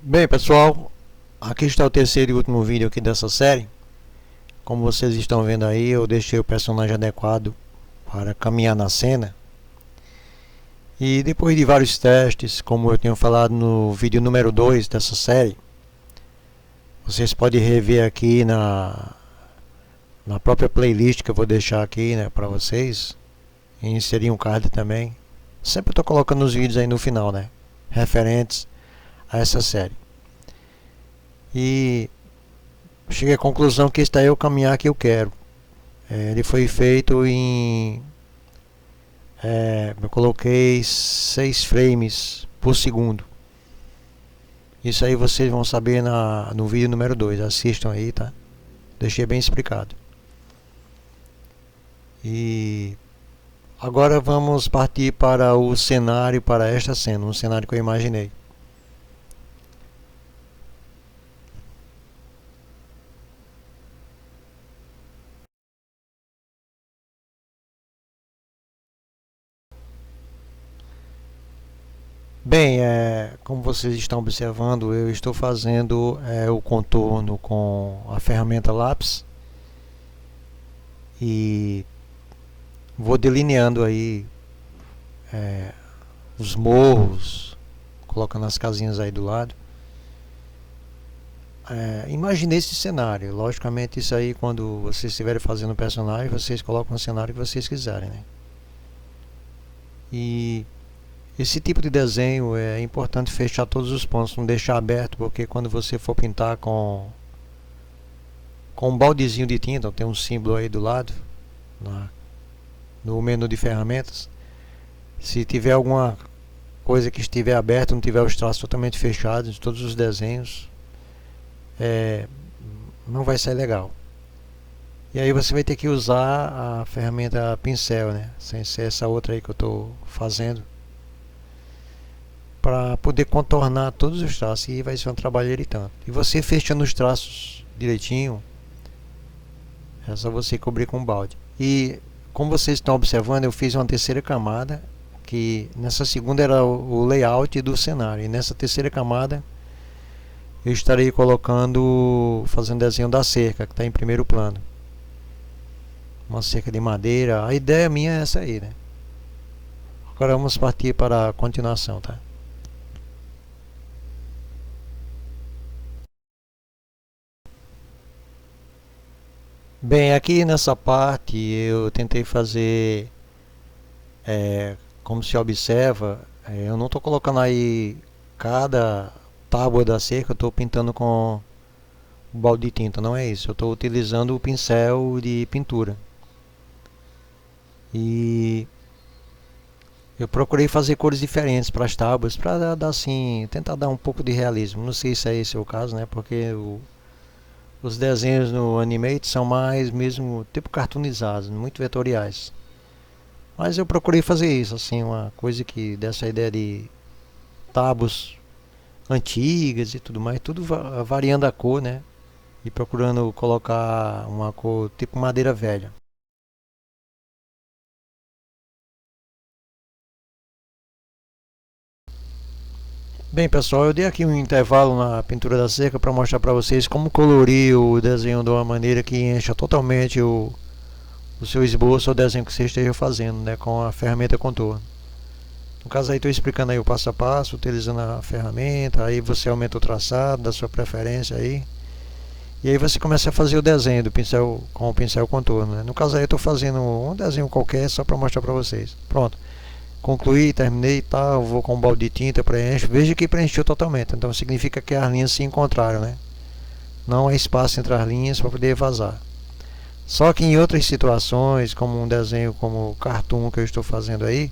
Bem, pessoal, aqui está o terceiro e último vídeo aqui dessa série. Como vocês estão vendo aí, eu deixei o personagem adequado para caminhar na cena. E depois de vários testes, como eu tenho falado no vídeo número 2 dessa série, vocês podem rever aqui na própria playlist que eu vou deixar aqui, né, para vocês. E inserir um card também. Sempre estou colocando os vídeos aí no final, né, referentes a essa série. E cheguei à conclusão que este é o caminhar que eu quero. Ele foi feito em. Eu coloquei 6 frames por segundo. Isso aí vocês vão saber no vídeo número 2. Assistam aí, tá? Deixei bem explicado. E agora vamos partir para o cenário para esta cena. Um cenário que eu imaginei. Bem, como vocês estão observando, eu estou fazendo o contorno com a ferramenta lápis e vou delineando aí os morros, colocando as casinhas aí do lado. Imaginei esse cenário. Logicamente, isso aí, quando vocês estiverem fazendo o personagem, vocês colocam o cenário que vocês quiserem, né? E esse tipo de desenho é importante fechar todos os pontos, não deixar aberto, porque quando você for pintar com um baldezinho de tinta, tem um símbolo aí do lado, no menu de ferramentas. Se tiver alguma coisa que estiver aberta, não tiver os traços totalmente fechados de todos os desenhos, não vai sair legal. E aí você vai ter que usar a ferramenta pincel, né? Sem ser essa outra aí que eu estou fazendo, para poder contornar todos os traços, e vai ser um trabalho irritante. E você fechando os traços direitinho, é só você cobrir com balde. E como vocês estão observando, eu fiz uma terceira camada, que nessa segunda era o layout do cenário, e nessa terceira camada eu estarei fazendo desenho da cerca, que está em primeiro plano. Uma cerca de madeira. A ideia minha é essa aí, né? Agora vamos partir para a continuação, tá? Bem, aqui nessa parte eu tentei fazer, como se observa, eu não estou colocando aí cada tábua da cerca, eu estou pintando com o balde de tinta, não é isso. Eu estou utilizando o pincel de pintura. E eu procurei fazer cores diferentes para as tábuas, para dar assim, tentar dar um pouco de realismo. Não sei se é esse o caso, né? Porque os desenhos no Animate são mais mesmo tipo cartoonizados, muito vetoriais. Mas eu procurei fazer isso, assim, uma coisa que desse a ideia de tábuas antigas e tudo mais, tudo variando a cor, né? E procurando colocar uma cor tipo madeira velha. Bem, pessoal, eu dei aqui um intervalo na pintura da cerca para mostrar para vocês como colorir o desenho de uma maneira que encha totalmente o seu esboço ou desenho que você esteja fazendo, né, com a ferramenta contorno. No caso aí estou explicando aí o passo a passo, utilizando a ferramenta, aí você aumenta o traçado da sua preferência aí. E aí você começa a fazer o desenho do pincel com o pincel contorno, né? No caso aí eu estou fazendo um desenho qualquer só para mostrar para vocês. Pronto. Concluí, terminei e tal, vou com um balde de tinta, preencho. Veja que preencheu totalmente, então significa que as linhas se encontraram, né? Não há espaço entre as linhas para poder vazar. Só que em outras situações, como um desenho como o cartoon que eu estou fazendo aí,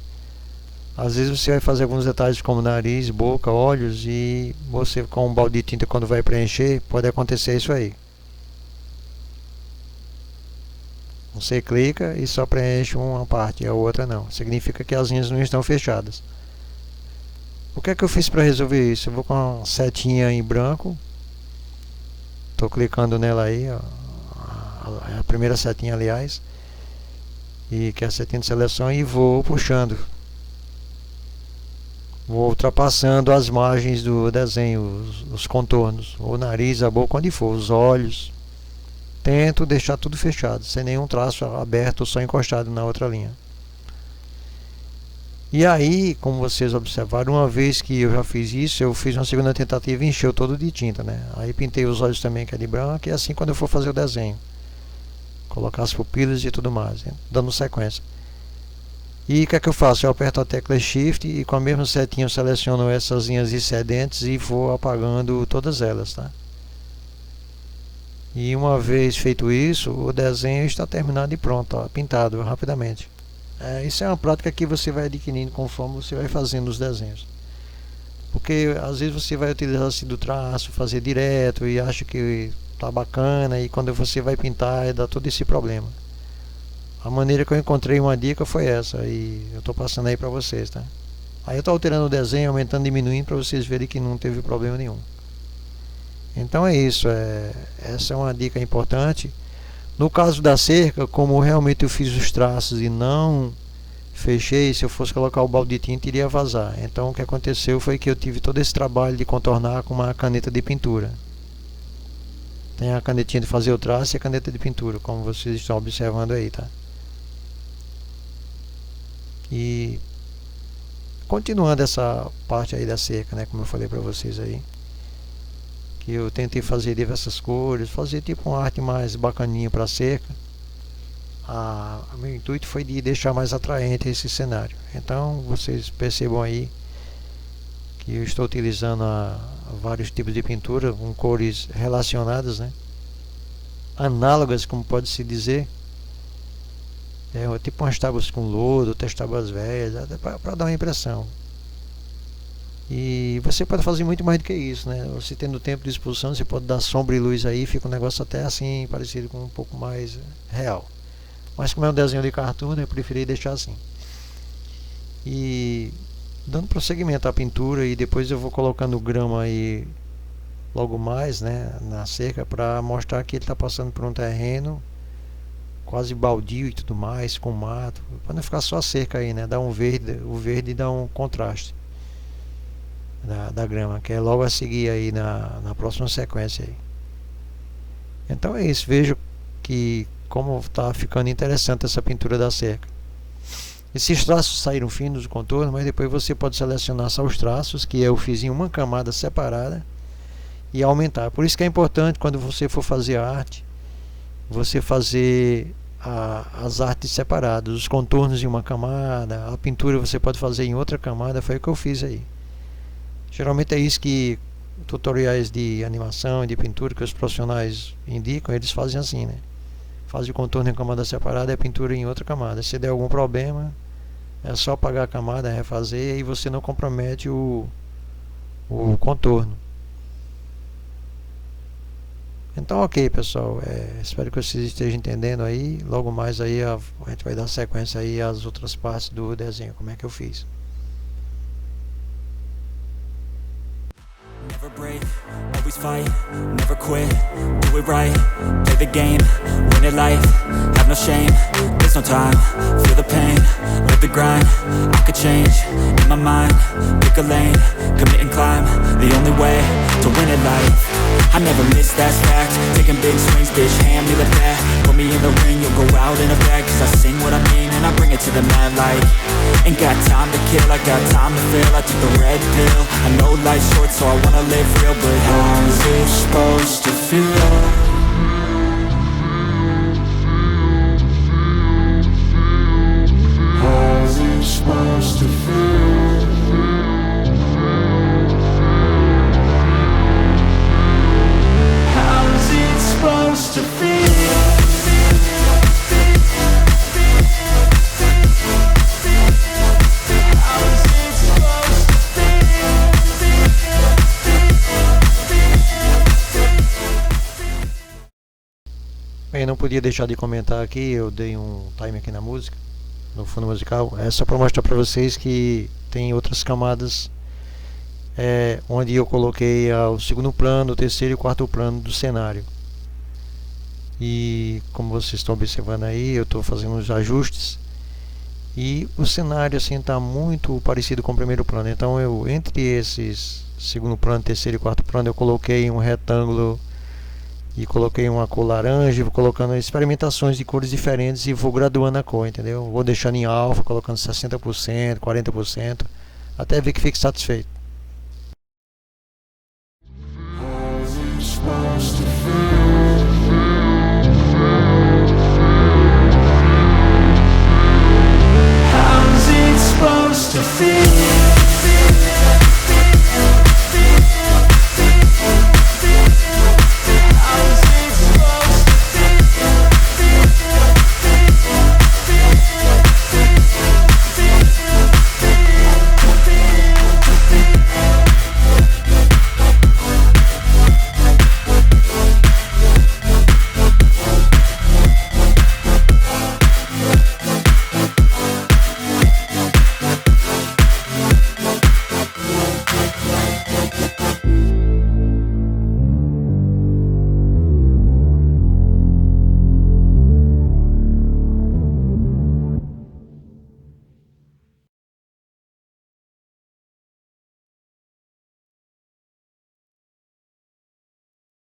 às vezes você vai fazer alguns detalhes como nariz, boca, olhos, e você com um balde de tinta quando vai preencher, pode acontecer isso aí. Você clica e só preenche uma parte e a outra não. Significa que as linhas não estão fechadas. O que é que eu fiz para resolver isso? Eu vou com a setinha em branco. Estou clicando nela aí, ó, a primeira setinha, aliás, e que é a setinha de seleção, e vou puxando vou ultrapassando as margens do desenho, os contornos, o nariz, a boca, onde for, os olhos. Tento deixar tudo fechado, sem nenhum traço aberto ou só encostado na outra linha. E aí, como vocês observaram, uma vez que eu já fiz isso, eu fiz uma segunda tentativa e encheu todo de tinta, né? Aí pintei os olhos também, que é de branco, e assim quando eu for fazer o desenho, colocar as pupilas e tudo mais, né? Dando sequência. E o que é que eu faço? Eu aperto a tecla Shift e com a mesma setinha eu seleciono essas linhas excedentes e vou apagando todas elas, tá? E uma vez feito isso, o desenho está terminado e pronto, ó, pintado rapidamente. Isso é uma prática que você vai adquirindo conforme você vai fazendo os desenhos. Porque às vezes você vai utilizar assim do traço, fazer direto e acha que tá bacana, e quando você vai pintar dá todo esse problema. A maneira que eu encontrei uma dica foi essa, e eu estou passando aí para vocês, tá? Aí eu estou alterando o desenho, aumentando, diminuindo, para vocês verem que não teve problema nenhum. Então é isso, essa é uma dica importante. No caso da cerca, como realmente eu fiz os traços e não fechei, se eu fosse colocar o balde de tinta iria vazar. Então o que aconteceu foi que eu tive todo esse trabalho de contornar com uma caneta de pintura. Tem a canetinha de fazer o traço e a caneta de pintura, como vocês estão observando aí, tá? E continuando essa parte aí da cerca, né, como eu falei para vocês aí, que eu tentei fazer diversas cores, fazer tipo uma arte mais bacaninha para a cerca. O meu intuito foi de deixar mais atraente esse cenário. Então vocês percebam aí que eu estou utilizando vários tipos de pintura com cores relacionadas, né? Análogas, como pode se dizer. Tipo umas tábuas com lodo, outras tábuas velhas, para dar uma impressão. E você pode fazer muito mais do que isso, né? Você tendo tempo de exposição, você pode dar sombra e luz aí, fica um negócio até assim, parecido com um pouco mais real. Mas como é um desenho de cartoon, eu preferi deixar assim. E dando prosseguimento à pintura, e depois eu vou colocando grama aí logo mais, né, na cerca, para mostrar que ele está passando por um terreno quase baldio e tudo mais, com mato, para não ficar só a cerca aí, né? Dá um verde, o verde dá um contraste da grama, que é logo a seguir aí na próxima sequência aí. Então é isso, vejo que como está ficando interessante essa pintura da cerca. Esses traços saíram finos do contorno, mas depois você pode selecionar só os traços, que eu fiz em uma camada separada, e aumentar. Por isso que é importante, quando você for fazer a arte, você fazer as artes separadas, os contornos em uma camada, a pintura você pode fazer em outra camada. Foi o que eu fiz aí. Geralmente é isso que tutoriais de animação e de pintura que os profissionais indicam, eles fazem assim, né? Faz o contorno em camada separada e a pintura em outra camada. Se der algum problema, é só apagar a camada, refazer, e você não compromete o contorno. Então ok, pessoal, espero que vocês estejam entendendo aí. Logo mais aí a gente vai dar sequência aí às outras partes do desenho, como é que eu fiz. Never break, always fight, never quit, do it right, play the game, win it life, have no shame, there's no time, feel the pain, live the grind, I could change, in my mind, pick a lane, commit and climb, the only way to win it life. I never miss, that's fact, taking big swings, bitch, hand me the bat, put me in the ring, you'll go out in a bag, cause I sing what I mean and I bring it to the mad light. Ain't got time to kill, I got time to feel, I took the red pill, I know life's short so I wanna live real, but how's it supposed to feel? How's it supposed to feel? How's it supposed to feel? Bem, não podia deixar de comentar aqui, eu dei um time aqui na música, no fundo musical, é só para mostrar para vocês que tem outras camadas, onde eu coloquei o segundo plano, o terceiro e o quarto plano do cenário. E como vocês estão observando aí, eu estou fazendo os ajustes, E o cenário assim tá muito parecido com o primeiro plano. Então eu, entre esses segundo plano, terceiro e quarto plano, eu coloquei um retângulo e coloquei uma cor laranja, vou colocando experimentações de cores diferentes e vou graduando a cor, entendeu? Vou deixando em alfa, colocando 60%, 40%, até ver que fique satisfeito. Supposed to feel